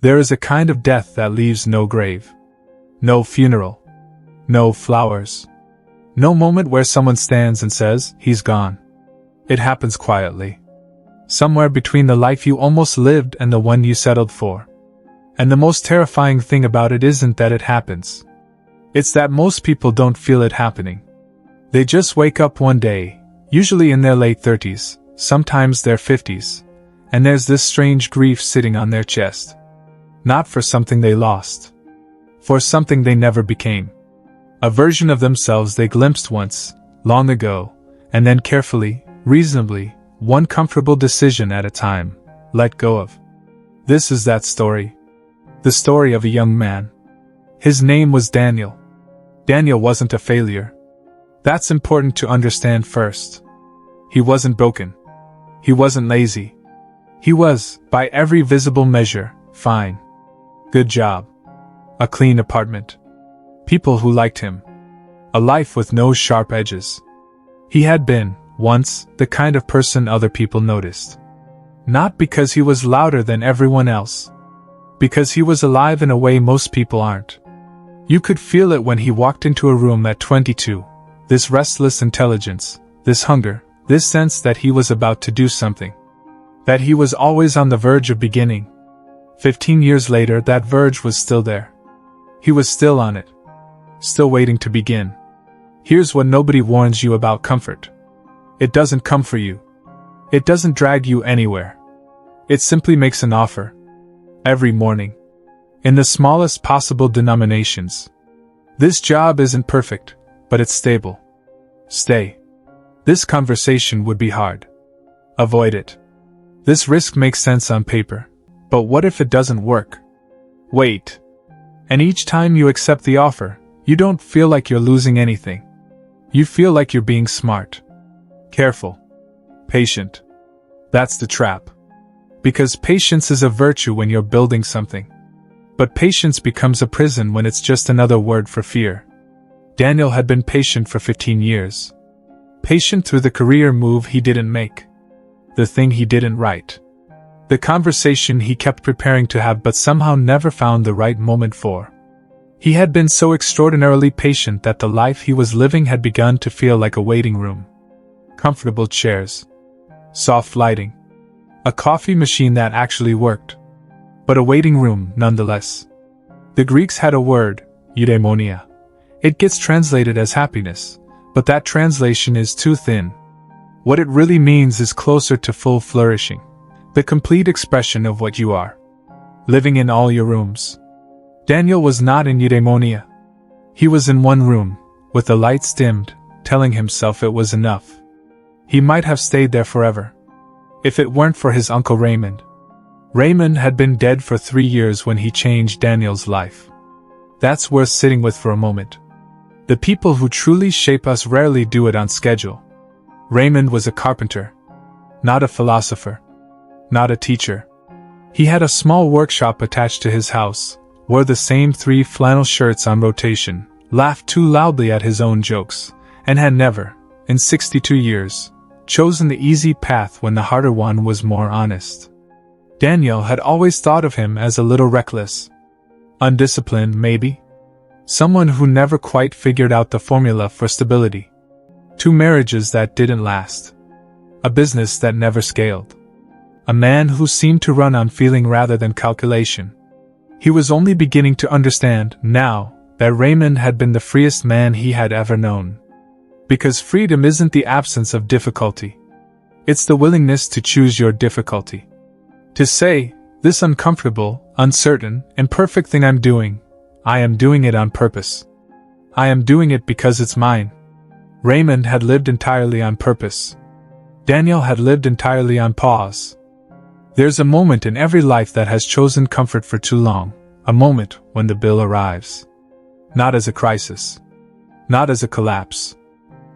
There is a kind of death that leaves no grave, no funeral, no flowers, no moment where someone stands and says, "He's gone." It happens quietly, somewhere between the life you almost lived and the one you settled for. And the most terrifying thing about it isn't that it happens. It's that most people don't feel it happening. They just wake up one day, usually in their late 30s, sometimes their 50s, and there's this strange grief sitting on their chest. Not for something they lost. For something they never became. A version of themselves they glimpsed once, long ago, and then carefully, reasonably, one comfortable decision at a time, let go of. This is that story. The story of a young man. His name was Daniel. Daniel wasn't a failure. That's important to understand first. He wasn't broken. He wasn't lazy. He was, by every visible measure, fine. Good job. A clean apartment. People who liked him. A life with no sharp edges. He had been, once, the kind of person other people noticed. Not because he was louder than everyone else. Because he was alive in a way most people aren't. You could feel it when he walked into a room at 22, this restless intelligence, this hunger, this sense that he was about to do something. That he was always on the verge of beginning. 15 years later, that verge was still there. He was still on it. Still waiting to begin. Here's what nobody warns you about comfort. It doesn't come for you. It doesn't drag you anywhere. It simply makes an offer. Every morning. In the smallest possible denominations. This job isn't perfect, but it's stable. Stay. This conversation would be hard. Avoid it. This risk makes sense on paper, but what if it doesn't work? Wait. And each time you accept the offer, you don't feel like you're losing anything. You feel like you're being smart. Careful. Patient. That's the trap. Because patience is a virtue when you're building something. But patience becomes a prison when it's just another word for fear. Daniel had been patient for 15 years. Patient through the career move he didn't make. The thing he didn't write. The conversation he kept preparing to have but somehow never found the right moment for. He had been so extraordinarily patient that the life he was living had begun to feel like a waiting room. Comfortable chairs. Soft lighting. A coffee machine that actually worked. But a waiting room nonetheless. The Greeks had a word, eudaimonia. It gets translated as happiness, but that translation is too thin. What it really means is closer to full flourishing. The complete expression of what you are. Living in all your rooms. Daniel was not in eudaimonia. He was in one room, with the lights dimmed, telling himself it was enough. He might have stayed there forever. If it weren't for his uncle Raymond. Raymond had been dead for 3 years when he changed Daniel's life. That's worth sitting with for a moment. The people who truly shape us rarely do it on schedule. Raymond was a carpenter. Not a philosopher. Not a teacher. He had a small workshop attached to his house, wore the same 3 flannel shirts on rotation, laughed too loudly at his own jokes, and had never, in 62 years, chosen the easy path when the harder one was more honest. Daniel had always thought of him as a little reckless. Undisciplined, maybe? Someone who never quite figured out the formula for stability. 2 marriages that didn't last. A business that never scaled. A man who seemed to run on feeling rather than calculation. He was only beginning to understand, now, that Raymond had been the freest man he had ever known. Because freedom isn't the absence of difficulty. It's the willingness to choose your difficulty. To say, this uncomfortable, uncertain, imperfect thing I'm doing, I am doing it on purpose. I am doing it because it's mine. Raymond had lived entirely on purpose. Daniel had lived entirely on pause. There's a moment in every life that has chosen comfort for too long, a moment when the bill arrives. Not as a crisis. Not as a collapse.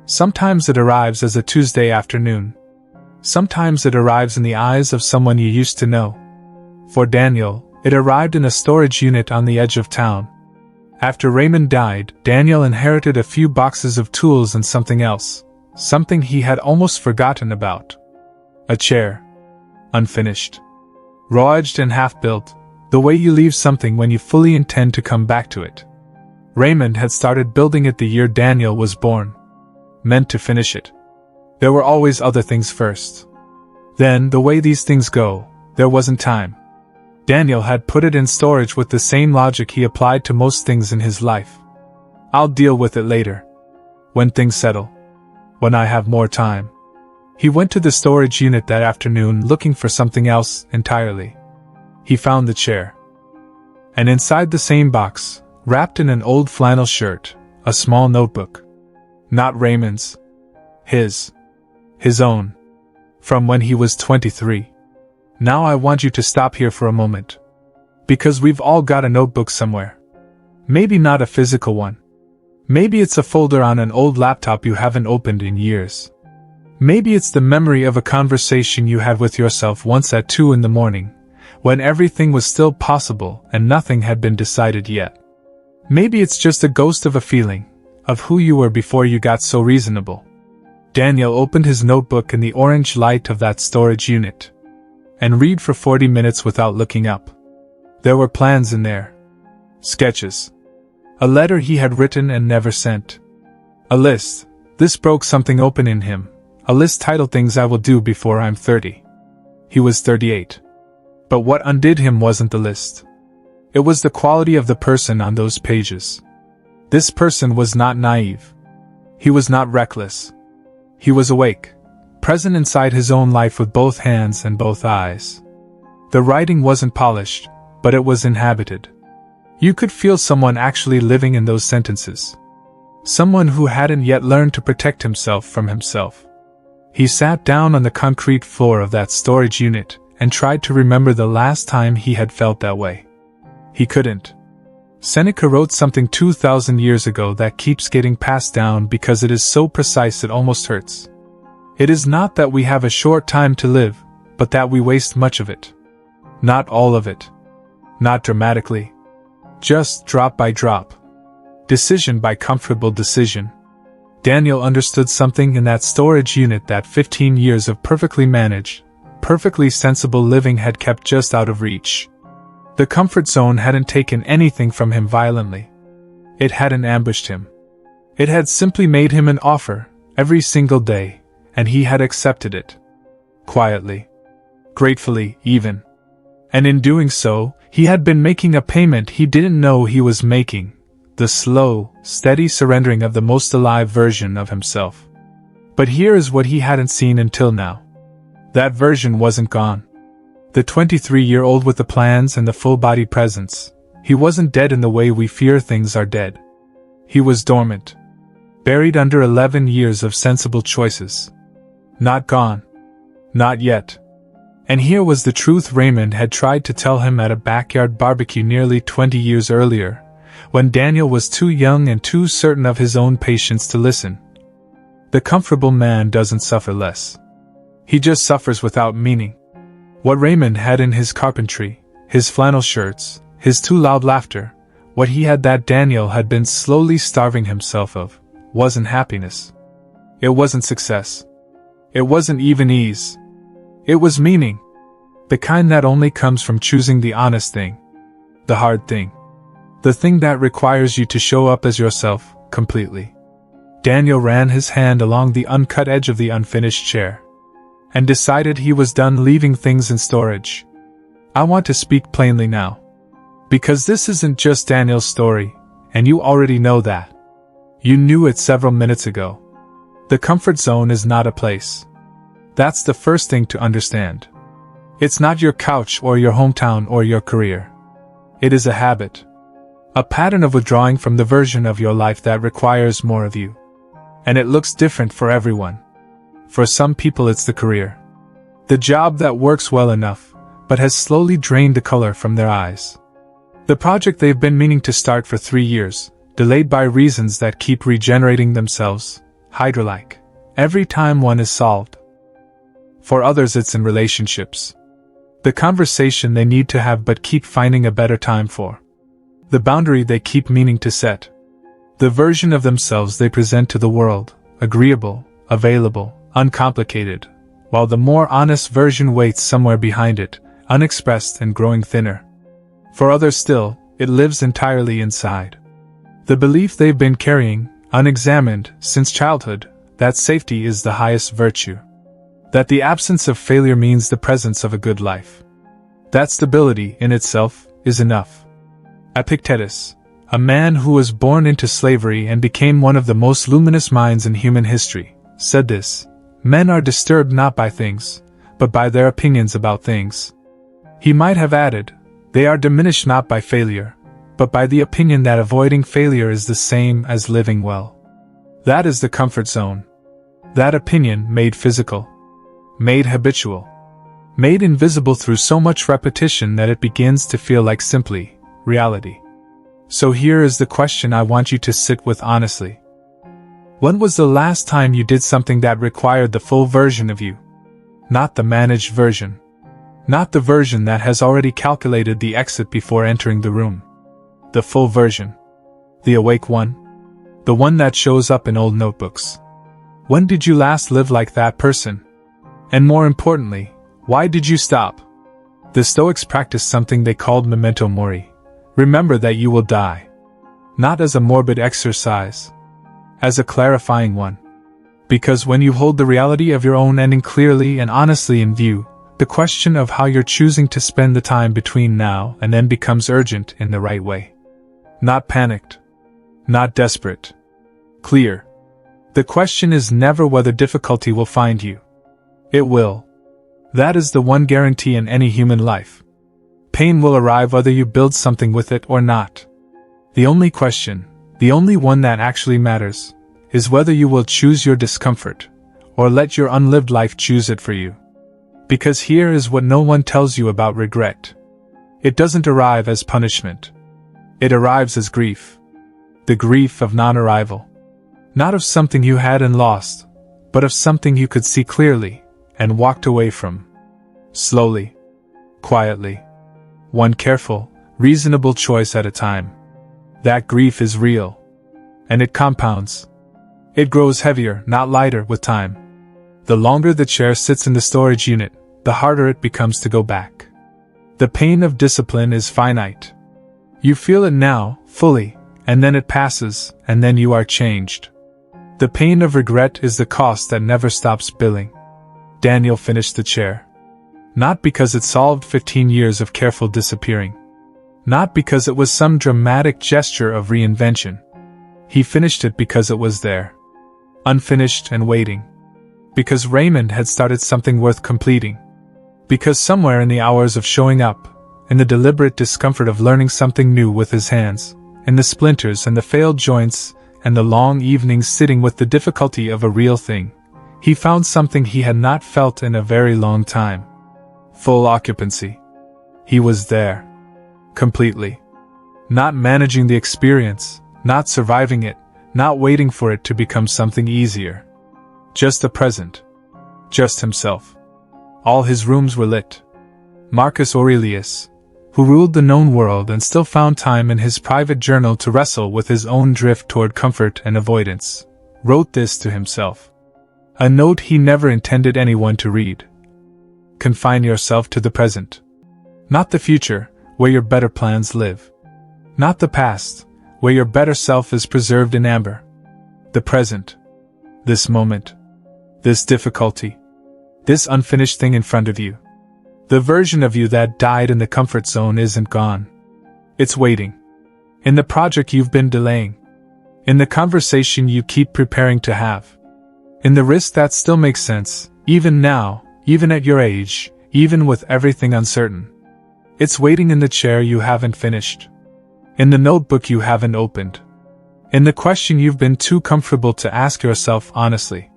Sometimes it arrives as a Tuesday afternoon. Sometimes it arrives in the eyes of someone you used to know. For Daniel, it arrived in a storage unit on the edge of town. After Raymond died, Daniel inherited a few boxes of tools and something else, something he had almost forgotten about. A chair. Unfinished. Raw-edged and half-built, The way you leave something when you fully intend to come back to it. Raymond had started building it the year Daniel was born. Meant to finish it. There were always other things first. Then, the way these things go, there wasn't time. Daniel had put it in storage with the same logic he applied to most things in his life. I'll deal with it later. When things settle. When I have more time. He went to the storage unit that afternoon looking for something else entirely. He found the chair. And inside the same box, wrapped in an old flannel shirt, a small notebook. Not Raymond's. His. His own. From when he was 23. Now I want you to stop here for a moment. Because we've all got a notebook somewhere. Maybe not a physical one. Maybe it's a folder on an old laptop you haven't opened in years. Maybe it's the memory of a conversation you had with yourself once at 2 in the morning, when everything was still possible and nothing had been decided yet. Maybe it's just a ghost of a feeling, of who you were before you got so reasonable. Daniel opened his notebook in the orange light of that storage unit. And read for 40 minutes without looking up. There were plans in there. Sketches. A letter he had written and never sent. A list. This broke something open in him. A list titled Things I Will Do Before I'm 30. He was 38. But what undid him wasn't the list. It was the quality of the person on those pages. This person was not naive. He was not reckless. He was awake, present inside his own life with both hands and both eyes. The writing wasn't polished, but it was inhabited. You could feel someone actually living in those sentences. Someone who hadn't yet learned to protect himself from himself. He sat down on the concrete floor of that storage unit and tried to remember the last time he had felt that way. He couldn't. Seneca wrote something 2,000 years ago that keeps getting passed down because it is so precise it almost hurts. It is not that we have a short time to live, but that we waste much of it. Not all of it. Not dramatically. Just drop by drop. Decision by comfortable decision. Daniel understood something in that storage unit that 15 years of perfectly managed, perfectly sensible living had kept just out of reach. The comfort zone hadn't taken anything from him violently. It hadn't ambushed him. It had simply made him an offer, every single day, and he had accepted it. Quietly. Gratefully, even. And in doing so, he had been making a payment he didn't know he was making, the slow, steady surrendering of the most alive version of himself. But here is what he hadn't seen until now. That version wasn't gone. The 23-year-old with the plans and the full-body presence. He wasn't dead in the way we fear things are dead. He was dormant. Buried under 11 years of sensible choices. Not gone. Not yet. And here was the truth Raymond had tried to tell him at a backyard barbecue nearly 20 years earlier, when Daniel was too young and too certain of his own patience to listen. The comfortable man doesn't suffer less. He just suffers without meaning. What Raymond had in his carpentry, his flannel shirts, his too loud laughter, what he had that Daniel had been slowly starving himself of, wasn't happiness. It wasn't success. It wasn't even ease. It was meaning. The kind that only comes from choosing the honest thing. The hard thing. The thing that requires you to show up as yourself, completely. Daniel ran his hand along the uncut edge of the unfinished chair. And decided he was done leaving things in storage. I want to speak plainly now. Because this isn't just Daniel's story, and you already know that. You knew it several minutes ago. The comfort zone is not a place. That's the first thing to understand. It's not your couch or your hometown or your career. It is a habit. A pattern of withdrawing from the version of your life that requires more of you. And it looks different for everyone. For some people it's the career. The job that works well enough, but has slowly drained the color from their eyes. The project they've been meaning to start for 3 years, delayed by reasons that keep regenerating themselves, Hydra-like, every time one is solved. For others it's in relationships. The conversation they need to have but keep finding a better time for. The boundary they keep meaning to set. The version of themselves they present to the world, agreeable, available, uncomplicated, while the more honest version waits somewhere behind it, unexpressed and growing thinner. For others still, it lives entirely inside. The belief they've been carrying, unexamined, since childhood, that safety is the highest virtue. That the absence of failure means the presence of a good life. That stability, in itself, is enough. Epictetus, a man who was born into slavery and became one of the most luminous minds in human history, said this: "Men are disturbed not by things, but by their opinions about things." He might have added, "They are diminished not by failure, but by the opinion that avoiding failure is the same as living well." That is the comfort zone. That opinion made physical, made habitual, made invisible through so much repetition that it begins to feel like simply reality. So here is the question I want you to sit with honestly. When was the last time you did something that required the full version of you? Not the managed version. Not the version that has already calculated the exit before entering the room. The full version. The awake one. The one that shows up in old notebooks. When did you last live like that person? And more importantly, why did you stop? The Stoics practiced something they called memento mori. Remember that you will die. Not as a morbid exercise. As a clarifying one. Because when you hold the reality of your own ending clearly and honestly in view, the question of how you're choosing to spend the time between now and then becomes urgent in the right way. Not panicked. Not desperate. Clear. The question is never whether difficulty will find you. It will. That is the one guarantee in any human life. Pain will arrive whether you build something with it or not. The only question, the only one that actually matters, is whether you will choose your discomfort, or let your unlived life choose it for you. Because here is what no one tells you about regret. It doesn't arrive as punishment. It arrives as grief. The grief of non-arrival. Not of something you had and lost, but of something you could see clearly, and walked away from. Slowly. Quietly. One careful, reasonable choice at a time. That grief is real. And it compounds. It grows heavier, not lighter, with time. The longer the chair sits in the storage unit, the harder it becomes to go back. The pain of discipline is finite. You feel it now, fully, and then it passes, and then you are changed. The pain of regret is the cost that never stops billing. Daniel finished the chair. Not because it solved 15 years of careful disappearing. Not because it was some dramatic gesture of reinvention. He finished it because it was there. Unfinished and waiting. Because Raymond had started something worth completing. Because somewhere in the hours of showing up, in the deliberate discomfort of learning something new with his hands, in the splinters and the failed joints, and the long evenings sitting with the difficulty of a real thing, he found something he had not felt in a very long time. Full occupancy. He was there. Completely. Not managing the experience, not surviving it, not waiting for it to become something easier. Just the present. Just himself. All his rooms were lit. Marcus Aurelius, who ruled the known world and still found time in his private journal to wrestle with his own drift toward comfort and avoidance, wrote this to himself. A note he never intended anyone to read. Confine yourself to the present. Not the future, where your better plans live. Not the past, where your better self is preserved in amber. The present. This moment. This difficulty. This unfinished thing in front of you. The version of you that died in the comfort zone isn't gone. It's waiting. In the project you've been delaying. In the conversation you keep preparing to have. In the risk that still makes sense, even now, even at your age, even with everything uncertain. It's waiting in the chair you haven't finished. In the notebook you haven't opened. In the question you've been too comfortable to ask yourself honestly.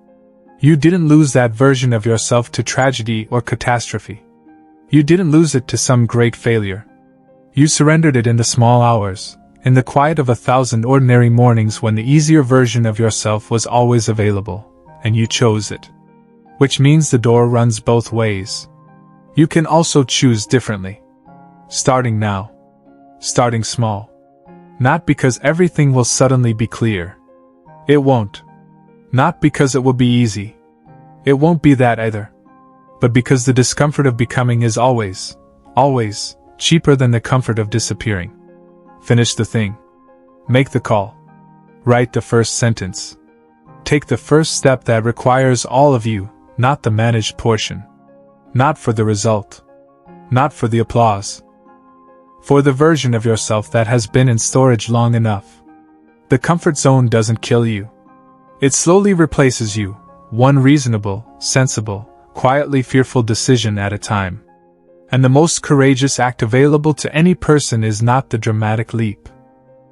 You didn't lose that version of yourself to tragedy or catastrophe. You didn't lose it to some great failure. You surrendered it in the small hours, in the quiet of 1,000 ordinary mornings when the easier version of yourself was always available, and you chose it. Which means the door runs both ways. You can also choose differently. Starting now. Starting small. Not because everything will suddenly be clear. It won't. Not because it will be easy. It won't be that either. But because the discomfort of becoming is always, cheaper than the comfort of disappearing. Finish the thing. Make the call. Write the first sentence. Take the first step that requires all of you, not the managed portion. Not for the result. Not for the applause. For the version of yourself that has been in storage long enough. The comfort zone doesn't kill you. It slowly replaces you, one reasonable, sensible, quietly fearful decision at a time. And the most courageous act available to any person is not the dramatic leap.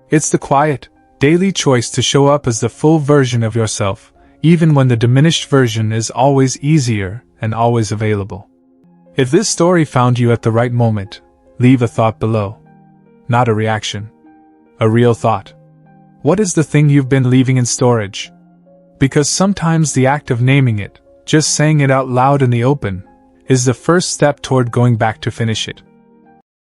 It's the quiet, daily choice to show up as the full version of yourself, even when the diminished version is always easier and always available. If this story found you at the right moment, leave a thought below. Not a reaction. A real thought. What is the thing you've been leaving in storage? Because sometimes the act of naming it, just saying it out loud in the open, is the first step toward going back to finish it.